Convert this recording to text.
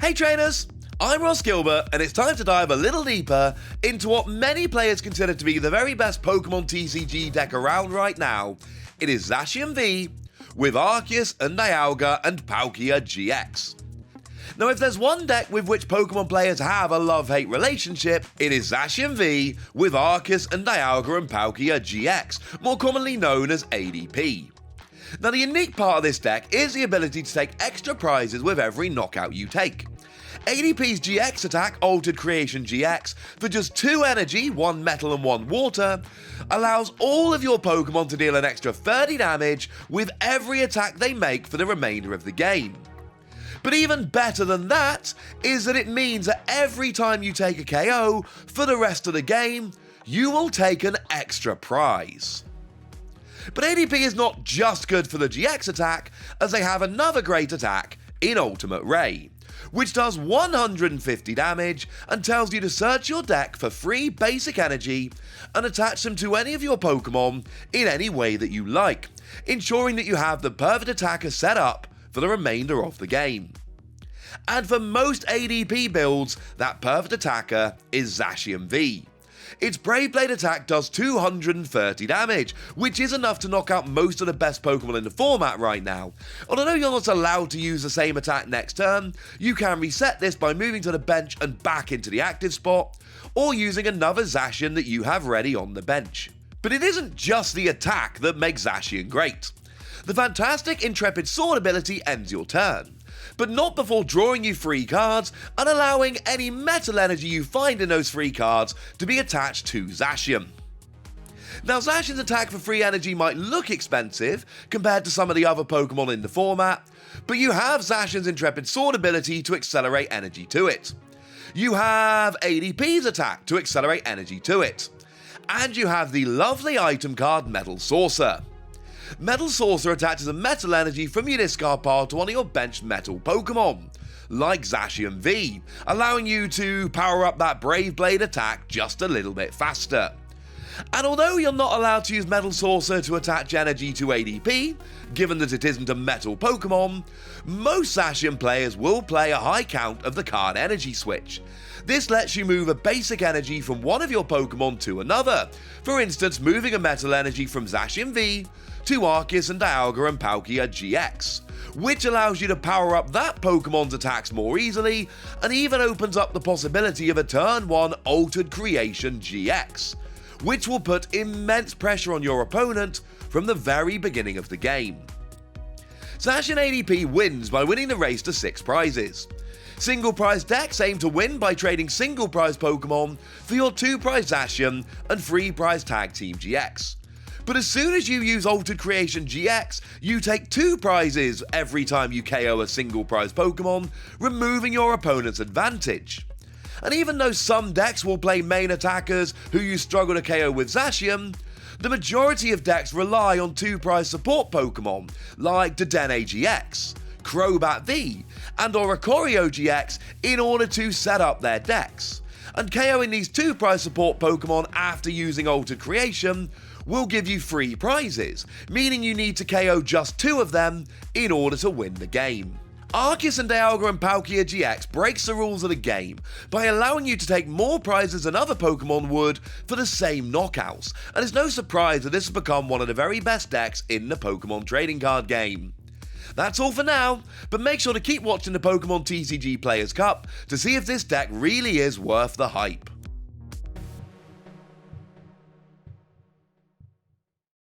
Hey trainers, I'm Ross Gilbert and it's time to dive a little deeper into what many players consider to be the very best Pokemon TCG deck around right now. It is Zacian V with Arceus and Dialga and Palkia GX. Now if there's one deck with which Pokemon players have a love-hate relationship, it is Zacian V with Arceus and Dialga and Palkia GX, more commonly known as ADP. Now the unique part of this deck is the ability to take extra prizes with every knockout you take. ADP's GX attack, Altered Creation GX, for just 2 energy, 1 metal and 1 water, allows all of your Pokemon to deal an extra 30 damage with every attack they make for the remainder of the game. But even better than that is that it means that every time you take a KO for the rest of the game, you will take an extra prize. But ADP is not just good for the GX attack, as they have another great attack in Ultimate Ray, which does 150 damage and tells you to search your deck for free basic energy and attach them to any of your Pokemon in any way that you like, ensuring that you have the perfect attacker set up for the remainder of the game. And for most ADP builds, that perfect attacker is Zacian V. Its Brave Blade attack does 230 damage, which is enough to knock out most of the best Pokemon in the format right now. Although you're not allowed to use the same attack next turn, you can reset this by moving to the bench and back into the active spot, or using another Zacian that you have ready on the bench. But it isn't just the attack that makes Zacian great. The fantastic Intrepid Sword ability ends your turn, but not before drawing you free cards and allowing any metal energy you find in those free cards to be attached to Zacian. Now Zacian's attack for free energy might look expensive compared to some of the other Pokemon in the format, but you have Zacian's Intrepid Sword ability to accelerate energy to it. You have ADP's attack to accelerate energy to it. And you have the lovely item card Metal Saucer. Metal Saucer attaches a metal energy from your discard pile to one of your benched metal Pokemon, like Zacian V, allowing you to power up that Brave Blade attack just a little bit faster. And although you're not allowed to use Metal Saucer to attach energy to ADP, given that it isn't a metal Pokemon, most Zacian players will play a high count of the card energy switch. This lets you move a basic energy from one of your Pokemon to another, for instance moving a metal energy from Zacian V to Arceus and Dialga and Palkia GX, which allows you to power up that Pokemon's attacks more easily and even opens up the possibility of a turn 1 Altered Creation GX, which will put immense pressure on your opponent from the very beginning of the game. Zacian ADP wins by winning the race to 6 prizes. Single prize decks aim to win by trading single prize Pokemon for your 2 prize Zacian and 3 prize Tag Team GX. But as soon as you use Altered Creation GX, you take 2 prizes every time you KO a single prize Pokemon, removing your opponent's advantage. And even though some decks will play main attackers who you struggle to KO with Zacian, the majority of decks rely on 2 prize support Pokemon like Dedenne GX, Crobat V, and Oricorio GX in order to set up their decks. And KOing these 2 prize support Pokemon after using Altered Creation will give you free prizes, meaning you need to KO just 2 of them in order to win the game. Arceus and Dialga and Palkia GX breaks the rules of the game by allowing you to take more prizes than other Pokemon would for the same knockouts, and it's no surprise that this has become one of the very best decks in the Pokemon trading card game. That's all for now, but make sure to keep watching the Pokemon TCG Players Cup to see if this deck really is worth the hype.